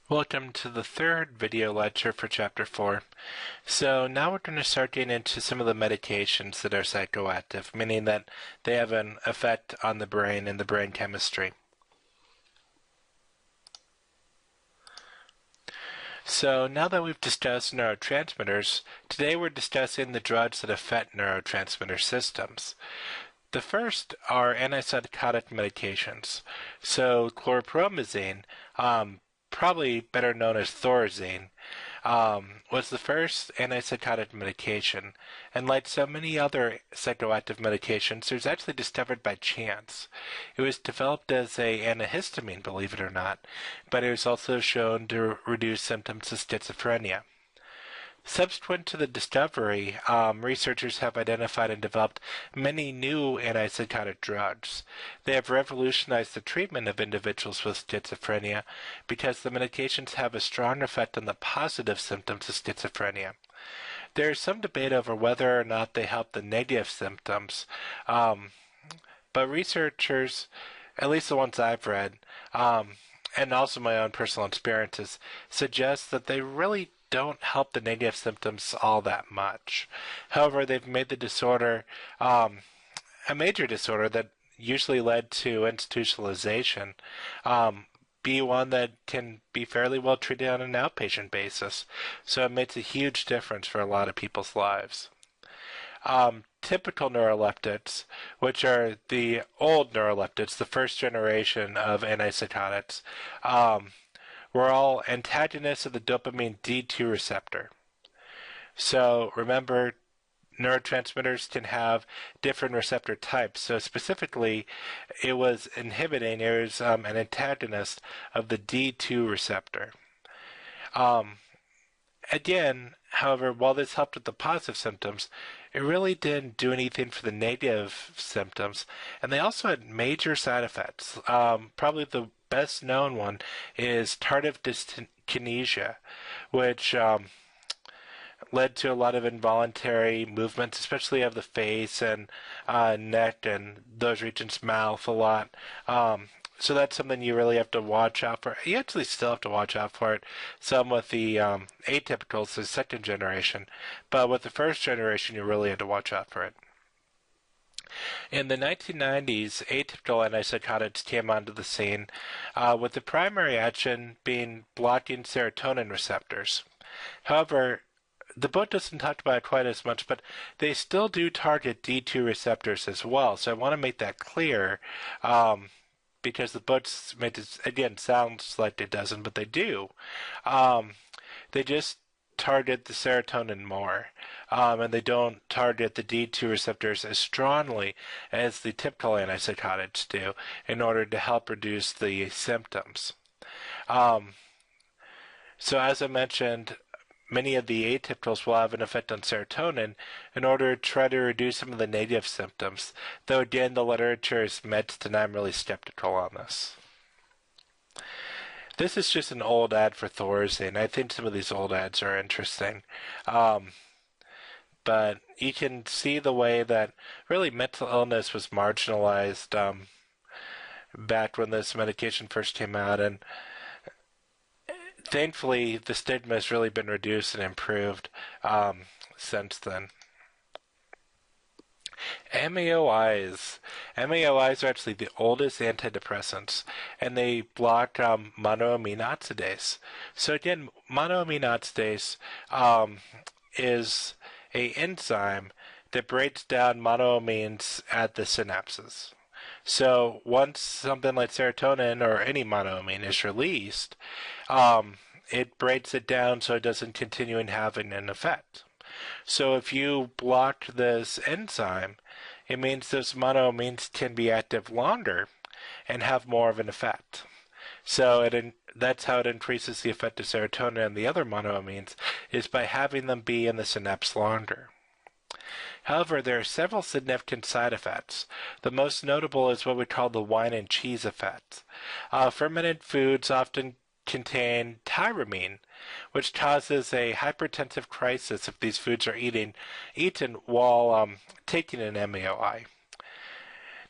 Welcome to the third video lecture for Chapter 4. So now we're going to start getting into some of the medications that are psychoactive, meaning that they have an effect on the brain and the brain chemistry. So now that we've discussed neurotransmitters, today we're discussing the drugs that affect neurotransmitter systems. The first are antipsychotic medications. So chlorpromazine, probably better known as Thorazine, was the first antipsychotic medication, and like so many other psychoactive medications, it was actually discovered by chance. It was developed as an antihistamine, believe it or not, but it was also shown to reduce symptoms of schizophrenia. Subsequent to the discovery, researchers have identified and developed many new antipsychotic drugs. They have revolutionized the treatment of individuals with schizophrenia because the medications have a strong effect on the positive symptoms of schizophrenia. There is some debate over whether or not they help the negative symptoms, but researchers, at least the ones I've read, and also my own personal experiences, suggest that they really don't help the negative symptoms all that much. However, they've made the disorder a major disorder that usually led to institutionalization be one that can be fairly well treated on an outpatient basis. So it makes a huge difference for a lot of people's lives. Typical neuroleptics, which are the old neuroleptics, the first generation of antipsychotics, were all antagonists of the dopamine D2 receptor. So remember, neurotransmitters can have different receptor types. So specifically, it was an antagonist of the D2 receptor. Again, however, while this helped with the positive symptoms, it really didn't do anything for the negative symptoms, and they also had major side effects. Probably the best known one is tardive dyskinesia, which led to a lot of involuntary movements, especially of the face and neck and those regions, mouth a lot. So that's something you really have to watch out for. You actually still have to watch out for it, some with the atypicals, the second generation, but with the first generation, you really had to watch out for it. In the 1990s, atypical antipsychotics came onto the scene, with the primary action being blocking serotonin receptors. However, the book doesn't talk about it quite as much, but they still do target D2 receptors as well, so I want to make that clear, because the books made it, again, sounds like it doesn't, but they do. They just target the serotonin more, and they don't target the D2 receptors as strongly as the typical antipsychotics do in order to help reduce the symptoms. So as I mentioned, many of the atypicals will have an effect on serotonin in order to try to reduce some of the negative symptoms, though again the literature is mixed and I'm really skeptical on this. This is just an old ad for Thorazine. I think some of these old ads are interesting. But you can see the way that really mental illness was marginalized back when this medication first came out, and thankfully the stigma has really been reduced and improved since then. MAOIs. MAOIs are actually the oldest antidepressants, and they block monoamine oxidase. So again, monoamine oxidase is an enzyme that breaks down monoamines at the synapses. So once something like serotonin or any monoamine is released, it breaks it down so it doesn't continue in having an effect. So if you block this enzyme, it means those monoamines can be active longer and have more of an effect. So that's how it increases the effect of serotonin and the other monoamines, is by having them be in the synapse longer. However, there are several significant side effects. The most notable is what we call the wine and cheese effect. Fermented foods often contain tyramine, which causes a hypertensive crisis if these foods are eaten while taking an MAOI.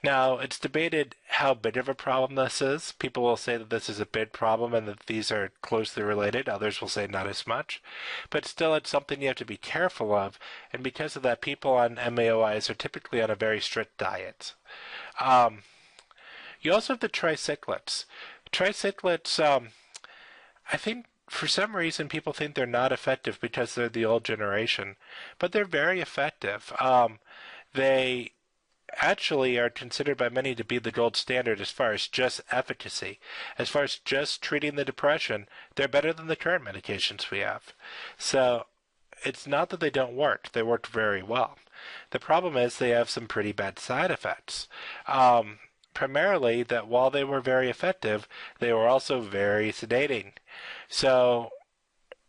Now, it's debated how big of a problem this is. People will say that this is a big problem and that these are closely related. Others will say not as much. But still, it's something you have to be careful of. And because of that, people on MAOIs are typically on a very strict diet. You also have the tricyclics. Tricyclics, I think for some reason people think they're not effective because they're the old generation, but they're very effective. They actually are considered by many to be the gold standard as far as just efficacy. As far as just treating the depression, they're better than the current medications we have. So it's not that they don't work. They work very well. The problem is they have some pretty bad side effects. Primarily that while they were very effective, they were also very sedating. So,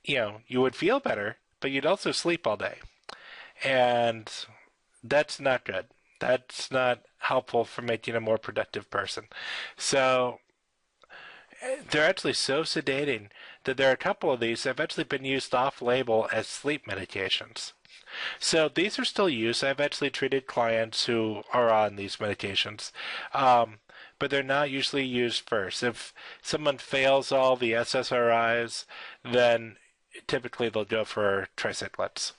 you would feel better, but you'd also sleep all day. And that's not good. That's not helpful for making a more productive person. So they're actually so sedating that there are a couple of these that have actually been used off-label as sleep medications. So these are still used. I've actually treated clients who are on these medications, but they're not usually used first. If someone fails all the SSRIs, then typically they'll go for tricyclics.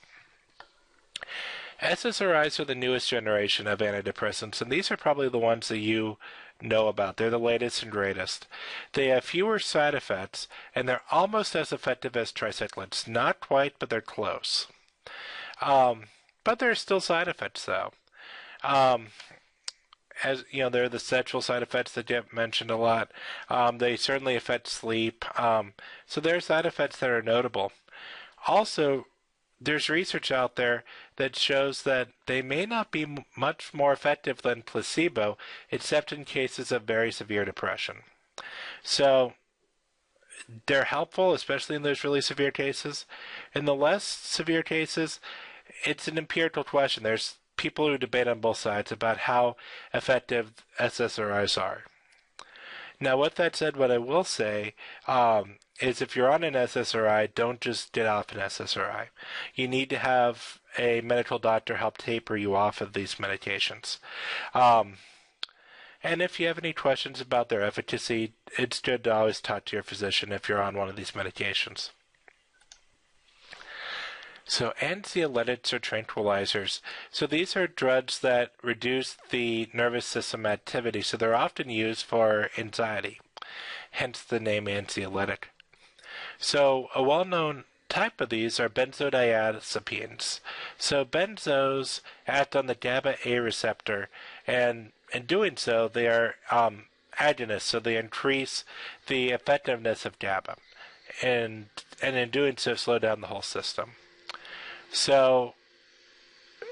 SSRIs are the newest generation of antidepressants, and these are probably the ones that you know about. They're the latest and greatest. They have fewer side effects, and they're almost as effective as tricyclics. Not quite, but they're close. But there are still side effects, though. As you know, there are the sexual side effects that get mentioned a lot. They certainly affect sleep. So there are side effects that are notable. Also, there's research out there that shows that they may not be much more effective than placebo, except in cases of very severe depression. So they're helpful, especially in those really severe cases. In the less severe cases, it's an empirical question. There's people who debate on both sides about how effective SSRIs are. Now, with that said, what I will say is if you're on an SSRI, don't just get off an SSRI. You need to have a medical doctor help taper you off of these medications. And if you have any questions about their efficacy, it's good to always talk to your physician if you're on one of these medications. So anxiolytics or tranquilizers. So these are drugs that reduce the nervous system activity. So they're often used for anxiety, hence the name anxiolytic. So a well-known type of these are benzodiazepines. So benzos act on the GABA A receptor, and in doing so, they are agonists. So they increase the effectiveness of GABA, and in doing so, slow down the whole system. So,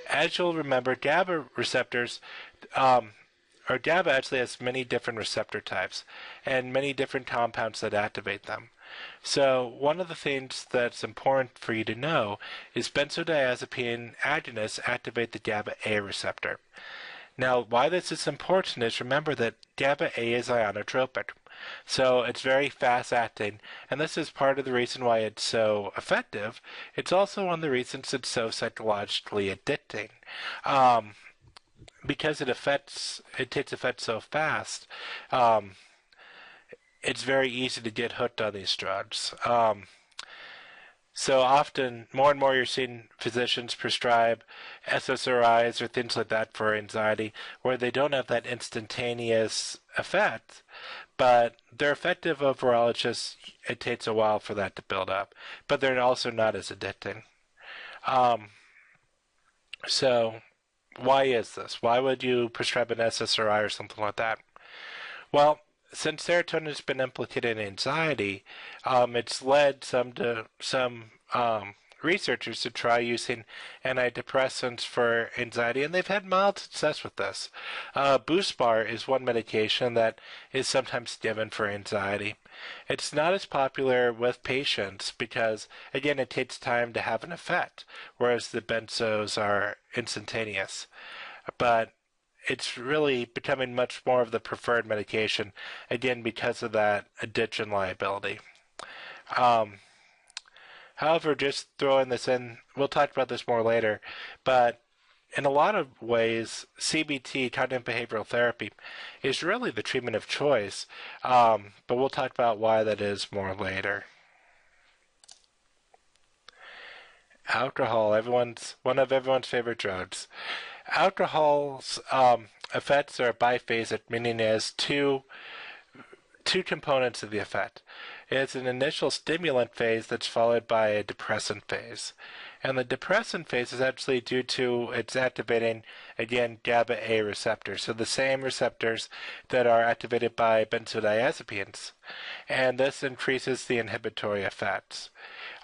as you'll remember, GABA receptors, or GABA actually has many different receptor types and many different compounds that activate them. So, one of the things that's important for you to know is benzodiazepine agonists activate the GABA A receptor. Now, why this is important is remember that GABA A is ionotropic. So it's very fast acting, and this is part of the reason why it's so effective. It's also one of the reasons it's so psychologically addicting. Because it takes effect so fast, it's very easy to get hooked on these drugs. So often, more and more you're seeing physicians prescribe SSRIs or things like that for anxiety, where they don't have that instantaneous effect, but they're effective overall. It's just, it takes a while for that to build up. But they're also not as addicting. So why is this? Why would you prescribe an SSRI or something like that? Well, since serotonin has been implicated in anxiety, it's led some researchers to try using antidepressants for anxiety, and they've had mild success with this. Buspar is one medication that is sometimes given for anxiety. It's not as popular with patients because, again, it takes time to have an effect, whereas the benzos are instantaneous. But it's really becoming much more of the preferred medication, again, because of that addiction liability. However, just throwing this in, we'll talk about this more later, but in a lot of ways, CBT, cognitive behavioral therapy, is really the treatment of choice, but we'll talk about why that is more later. Alcohol, one of everyone's favorite drugs. Alcohol's effects are biphasic, meaning it has two components of the effect. It's an initial stimulant phase that's followed by a depressant phase. And the depressant phase is actually due to its activating, again, GABA A receptors, so the same receptors that are activated by benzodiazepines. And this increases the inhibitory effects.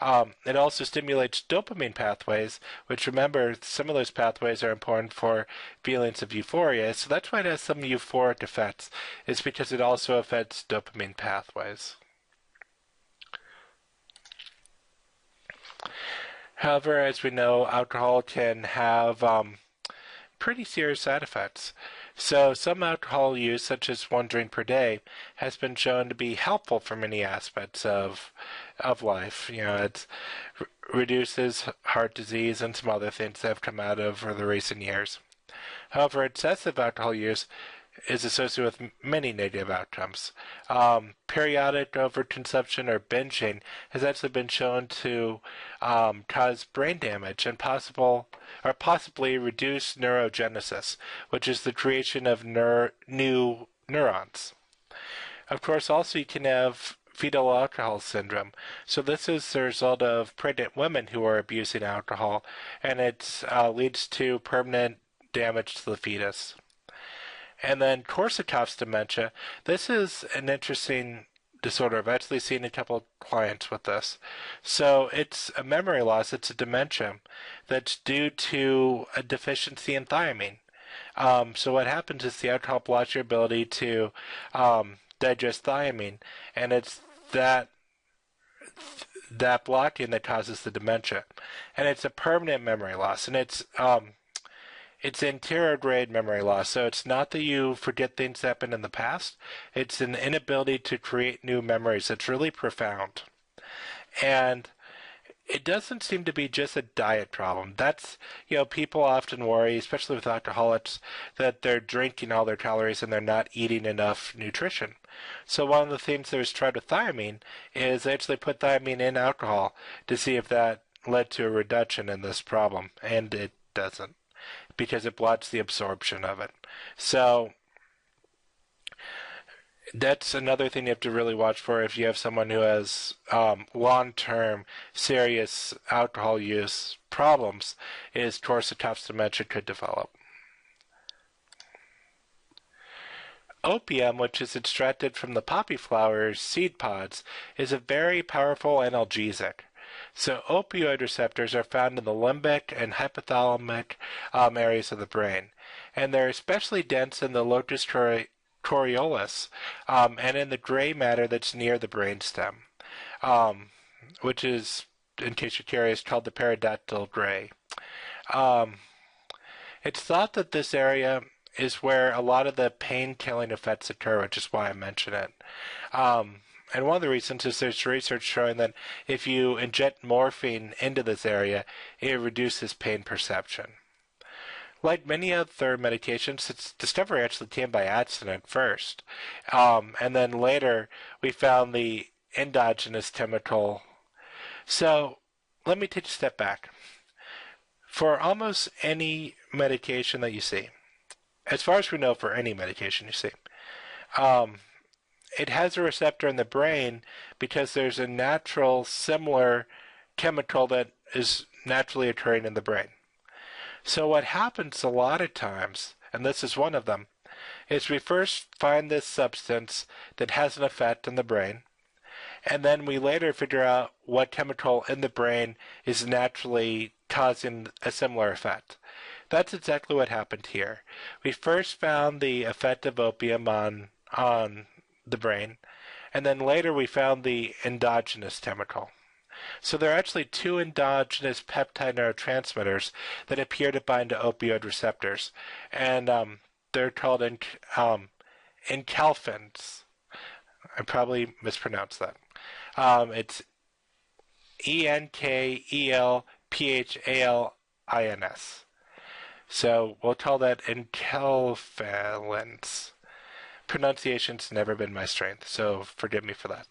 It also stimulates dopamine pathways, which, remember, some of those pathways are important for feelings of euphoria, so that's why it has some euphoric effects, is because it also affects dopamine pathways. However, as we know, alcohol can have pretty serious side effects. So some alcohol use, such as 1 drink per day, has been shown to be helpful for many aspects of life. It reduces heart disease and some other things that have come out over the recent years. However, excessive alcohol use is associated with many negative outcomes. Periodic overconsumption or binging has actually been shown to cause brain damage and possibly reduce neurogenesis, which is the creation of new neurons. Of course, also you can have fetal alcohol syndrome. So this is the result of pregnant women who are abusing alcohol, and it leads to permanent damage to the fetus. And then Korsakoff's dementia. This is an interesting disorder. I've actually seen a couple of clients with this. So it's a memory loss. It's a dementia that's due to a deficiency in thiamine. So what happens is the alcohol blocks your ability to digest thiamine, and it's that blocking that causes the dementia. And it's a permanent memory loss, and it's anterograde memory loss, so it's not that you forget things that happened in the past. It's an inability to create new memories that's really profound. And it doesn't seem to be just a diet problem. That's, people often worry, especially with alcoholics, that they're drinking all their calories and they're not eating enough nutrition. So one of the things that was tried with thiamine is they actually put thiamine in alcohol to see if that led to a reduction in this problem, and it doesn't, because it blocks the absorption of it. So that's another thing you have to really watch for if you have someone who has long-term serious alcohol use problems, is Korsakoff's dementia could develop. Opium, which is extracted from the poppy flower's seed pods, is a very powerful analgesic. So opioid receptors are found in the limbic and hypothalamic areas of the brain, and they're especially dense in the locus coeruleus and in the gray matter that's near the brainstem, which is, in case you're curious, called the periodactyl gray. It's thought that this area is where a lot of the pain-killing effects occur, which is why I mention it. And one of the reasons is there's research showing that if you inject morphine into this area, it reduces pain perception. Like many other medications, its discovery actually came by accident first. And then later, we found the endogenous chemical. So let me take a step back. For almost any medication that you see, as far as we know for any medication you see, it has a receptor in the brain because there's a natural similar chemical that is naturally occurring in the brain. So what happens a lot of times, and this is one of them, is we first find this substance that has an effect in the brain, and then we later figure out what chemical in the brain is naturally causing a similar effect. That's exactly what happened here. We first found the effect of opium on the brain, and then later we found the endogenous chemical. So there are actually two endogenous peptide neurotransmitters that appear to bind to opioid receptors, and they're called enkephalins. I probably mispronounced that. It's ENKELPHALINS. So we'll call that Stimulants. Pronunciation's never been my strength, so forgive me for that.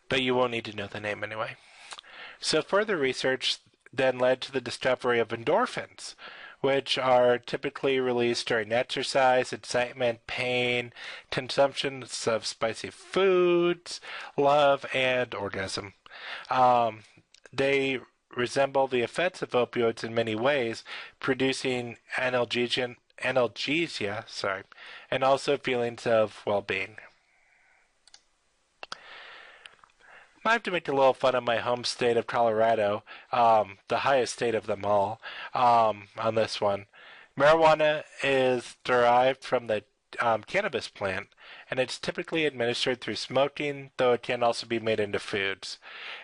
But you won't need to know the name anyway. So further research then led to the discovery of endorphins, which are typically released during exercise, excitement, pain, consumption of spicy foods, love, and orgasm. They resemble the effects of opioids in many ways, producing analgesia, and also feelings of well-being. I have to make a little fun of my home state of Colorado, the highest state of them all, on this one. Marijuana is derived from the cannabis plant, and it's typically administered through smoking, though it can also be made into foods.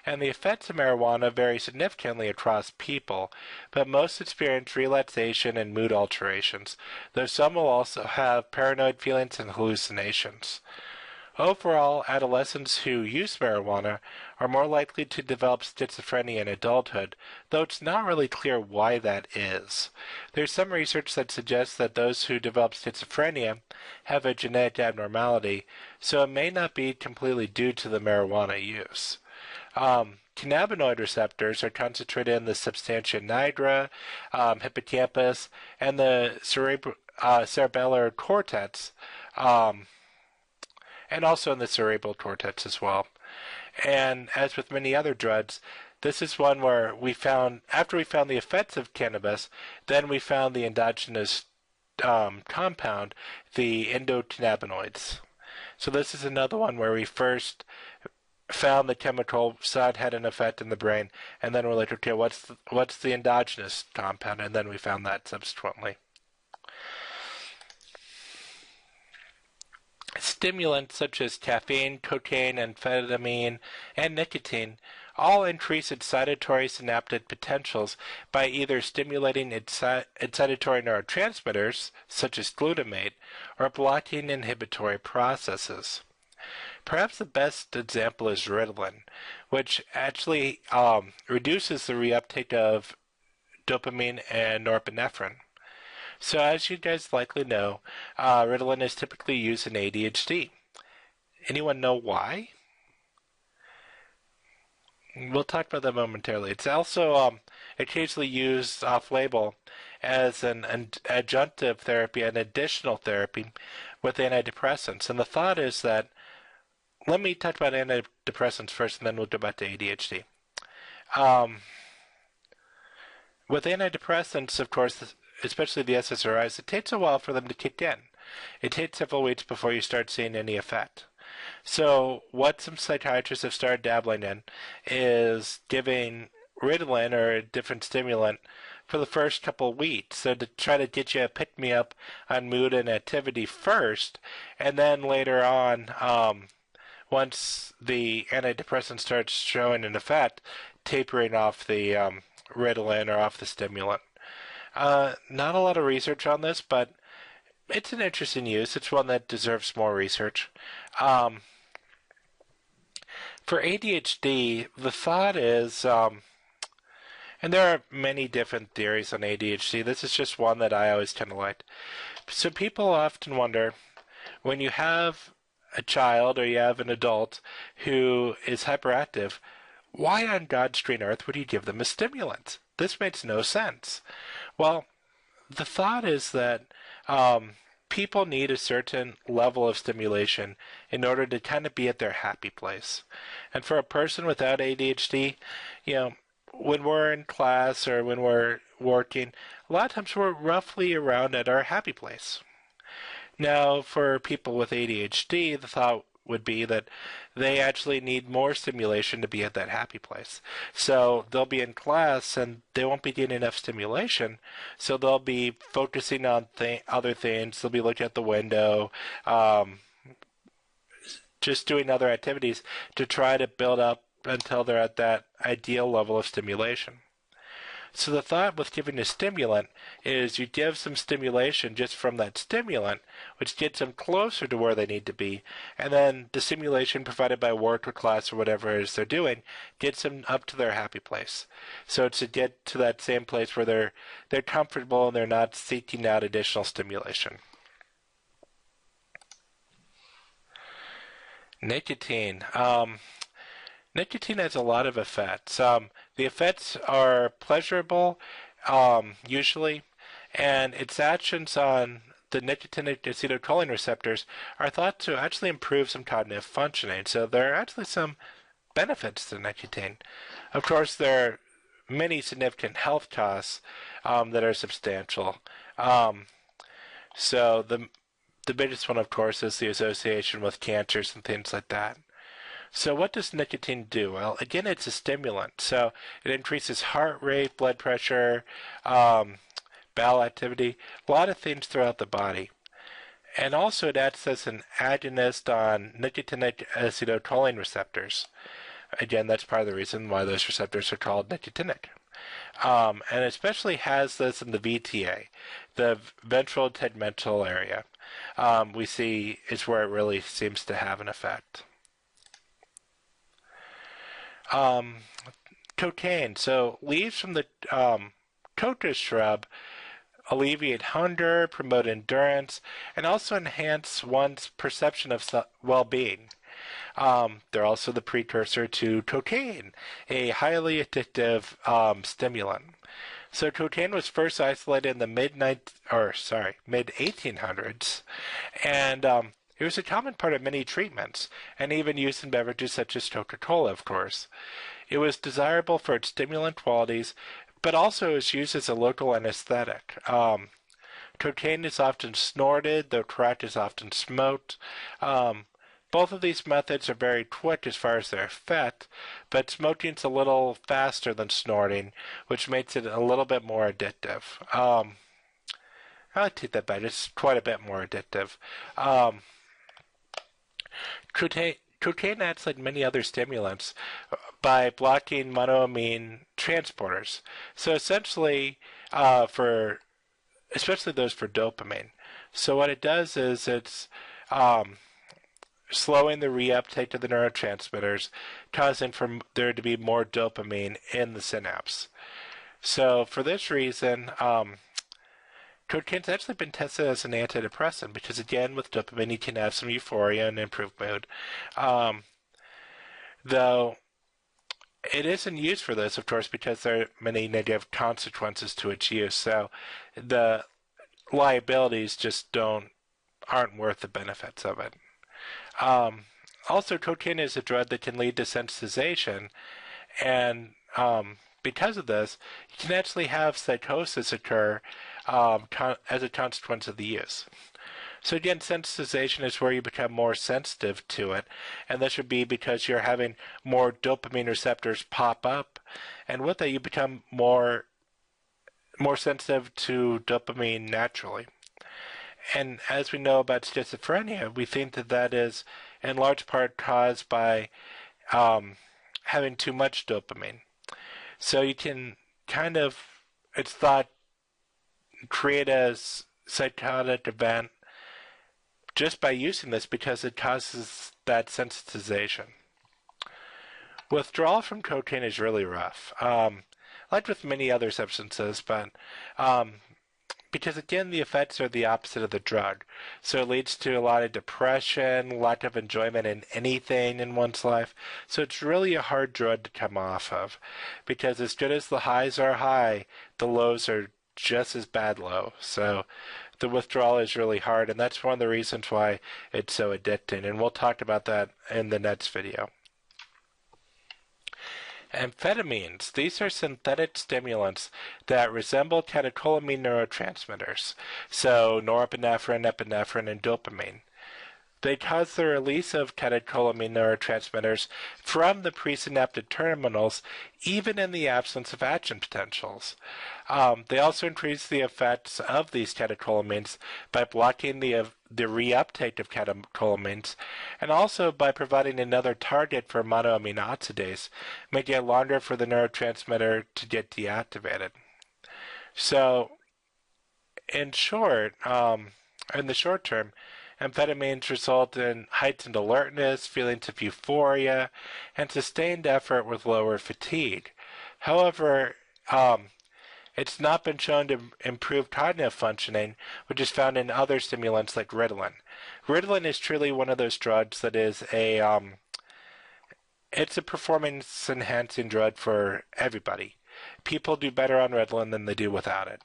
And the effects of marijuana vary significantly across people, but most experience relaxation and mood alterations, though some will also have paranoid feelings and hallucinations. Overall, adolescents who use marijuana are more likely to develop schizophrenia in adulthood, though it's not really clear why that is. There's some research that suggests that those who develop schizophrenia have a genetic abnormality, so it may not be completely due to the marijuana use. Cannabinoid receptors are concentrated in the substantia nigra, hippocampus, and the cerebellar cortex, and also in the cerebral cortex as well. And as with many other drugs, this is one where after we found the effects of cannabis, then we found the endogenous compound, the endocannabinoids. So this is another one where we first found the chemical, saw it had an effect in the brain, and then we're like, okay, what's the endogenous compound? And then we found that subsequently. Stimulants such as caffeine, cocaine, amphetamine, and nicotine all increase excitatory synaptic potentials by either stimulating excitatory neurotransmitters, such as glutamate, or blocking inhibitory processes. Perhaps the best example is Ritalin, which actually reduces the reuptake of dopamine and norepinephrine. So as you guys likely know, Ritalin is typically used in ADHD. Anyone know why? We'll talk about that momentarily. It's also occasionally used off-label as an adjunctive therapy, an additional therapy with antidepressants. And the thought is that, let me talk about antidepressants first, and then we'll go back to ADHD. With antidepressants, of course, especially the SSRIs, it takes a while for them to kick in. It takes several weeks before you start seeing any effect. So what some psychiatrists have started dabbling in is giving Ritalin or a different stimulant for the first couple of weeks, so to try to get you a pick-me-up on mood and activity first, and then later on, once the antidepressant starts showing an effect, tapering off the Ritalin or off the stimulant. Not a lot of research on this, but it's an interesting use. It's one that deserves more research. For ADHD, the thought is, and there are many different theories on ADHD. This is just one that I always kind of liked. So people often wonder, when you have a child or you have an adult who is hyperactive, why on God's green earth would you give them a stimulant? This makes no sense. Well, the thought is that people need a certain level of stimulation in order to kind of be at their happy place. And for a person without ADHD, when we're in class or when we're working, a lot of times we're roughly around at our happy place. Now, for people with ADHD, the thought would be that they actually need more stimulation to be at that happy place. So they'll be in class and they won't be getting enough stimulation, so they'll be focusing on other things. They'll be looking at the window, just doing other activities to try to build up until they're at that ideal level of stimulation. So the thought with giving a stimulant is you give some stimulation just from that stimulant, which gets them closer to where they need to be, and then the stimulation provided by work or class or whatever it is they're doing gets them up to their happy place. So it's to get to that same place where they're comfortable and they're not seeking out additional stimulation. Nicotine. Nicotine has a lot of effects. The effects are pleasurable, usually, and its actions on the nicotinic acetylcholine receptors are thought to actually improve some cognitive functioning. So there are actually some benefits to nicotine. Of course, there are many significant health costs that are substantial. So the biggest one, of course, is the association with cancers and things like that. So what does nicotine do? Well, again, it's a stimulant. So it increases heart rate, blood pressure, bowel activity, a lot of things throughout the body. And also it acts as an agonist on nicotinic acetylcholine receptors. Again, that's part of the reason why those receptors are called nicotinic. And especially has this in the VTA, the ventral tegmental area. We see is where it really seems to have an effect. Cocaine. So leaves from the coca shrub alleviate hunger, promote endurance, and also enhance one's perception of well-being. They're also the precursor to cocaine, a highly addictive stimulant. So cocaine was first isolated in the mid-1800s, and it was a common part of many treatments, and even used in beverages such as Coca-Cola, of course. It was desirable for its stimulant qualities, but also is used as a local anesthetic. Cocaine is often snorted, though crack is often smoked. Both of these methods are very quick as far as their effect, but smoking's a little faster than snorting, which makes it a little bit more addictive. I take that back. It's quite a bit more addictive. Cocaine acts like many other stimulants by blocking monoamine transporters. So essentially, especially those for dopamine. So what it does is it's slowing the reuptake of the neurotransmitters, causing for there to be more dopamine in the synapse. So for this reason, cocaine's actually been tested as an antidepressant because, again, with dopamine you can have some euphoria and improved mood. Though it isn't used for this, of course, because there are many negative consequences to its use. So the liabilities just aren't worth the benefits of it. Also, cocaine is a drug that can lead to sensitization, and because of this, you can actually have psychosis occur as a consequence of the use. So again, sensitization is where you become more sensitive to it, and this would be because you're having more dopamine receptors pop up, and with that you become more sensitive to dopamine naturally. And as we know about schizophrenia, we think that is in large part caused by having too much dopamine. So you can it's thought, create a psychotic event just by using this because it causes that sensitization. Withdrawal from cocaine is really rough, like with many other substances, but because again the effects are the opposite of the drug. So it leads to a lot of depression, lack of enjoyment in anything in one's life. So it's really a hard drug to come off of, because as good as the highs are high, the lows are just as bad low. So the withdrawal is really hard, and that's one of the reasons why it's so addicting, and we'll talk about that in the next video. Amphetamines. These are synthetic stimulants that resemble catecholamine neurotransmitters, so norepinephrine, epinephrine, and dopamine. They cause the release of catecholamine neurotransmitters from the presynaptic terminals, even in the absence of action potentials. They also increase the effects of these catecholamines by blocking the reuptake of catecholamines, and also by providing another target for monoamine oxidase, making it longer for the neurotransmitter to get deactivated. So, in short, in the short term, amphetamines result in heightened alertness, feelings of euphoria, and sustained effort with lower fatigue. However, it's not been shown to improve cognitive functioning, which is found in other stimulants like Ritalin. Ritalin is truly one of those drugs that is it's a performance-enhancing drug for everybody. People do better on Ritalin than they do without it.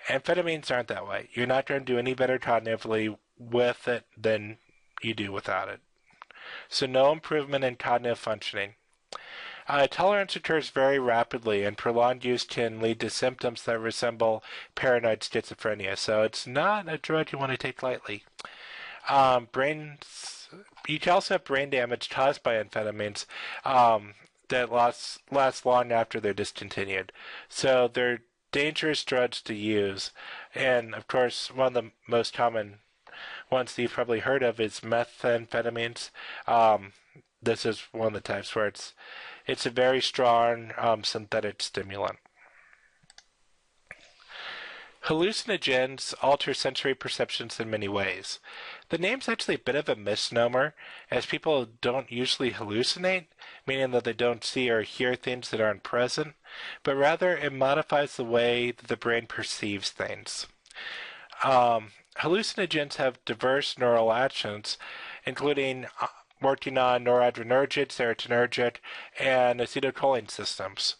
Amphetamines aren't that way. You're not going to do any better cognitively with it than you do without it. So no improvement in cognitive functioning. Tolerance occurs very rapidly, and prolonged use can lead to symptoms that resemble paranoid schizophrenia. So it's not a drug you want to take lightly. You can also have brain damage caused by amphetamines that lasts long after they're discontinued. So they're dangerous drugs to use. And of course, one of the most common ones that you've probably heard of is methamphetamines. This is one of the types where it's a very strong synthetic stimulant. Hallucinogens alter sensory perceptions in many ways. The name's actually a bit of a misnomer, as people don't usually hallucinate, meaning that they don't see or hear things that aren't present, but rather it modifies the way that the brain perceives things. Hallucinogens have diverse neural actions, including working on noradrenergic, serotonergic, and acetylcholine systems.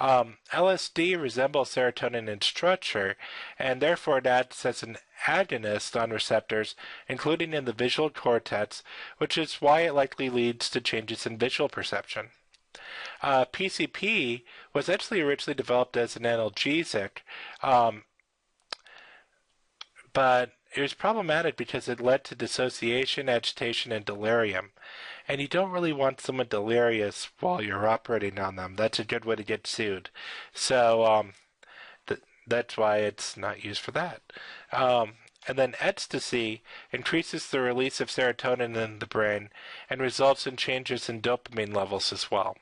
LSD resembles serotonin in structure, and therefore it acts as an agonist on receptors, including in the visual cortex, which is why it likely leads to changes in visual perception. PCP was actually originally developed as an analgesic, but it was problematic because it led to dissociation, agitation, and delirium. And you don't really want someone delirious while you're operating on them. That's a good way to get sued. So that's why it's not used for that. And then ecstasy increases the release of serotonin in the brain and results in changes in dopamine levels as well.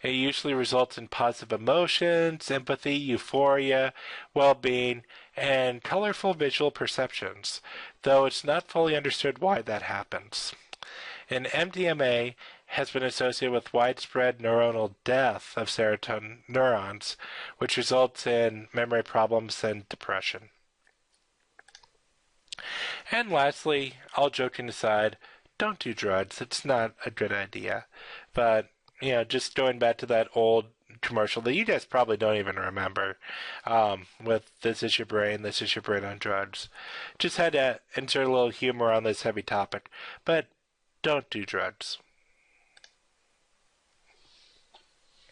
It usually results in positive emotions, empathy, euphoria, well-being, and colorful visual perceptions, though it's not fully understood why that happens. And MDMA has been associated with widespread neuronal death of serotonin neurons, which results in memory problems and depression. And lastly, all joking aside, don't do drugs. It's not a good idea. But, just going back to that old commercial that you guys probably don't even remember, with this is your brain on drugs. Just had to insert a little humor on this heavy topic. But don't do drugs.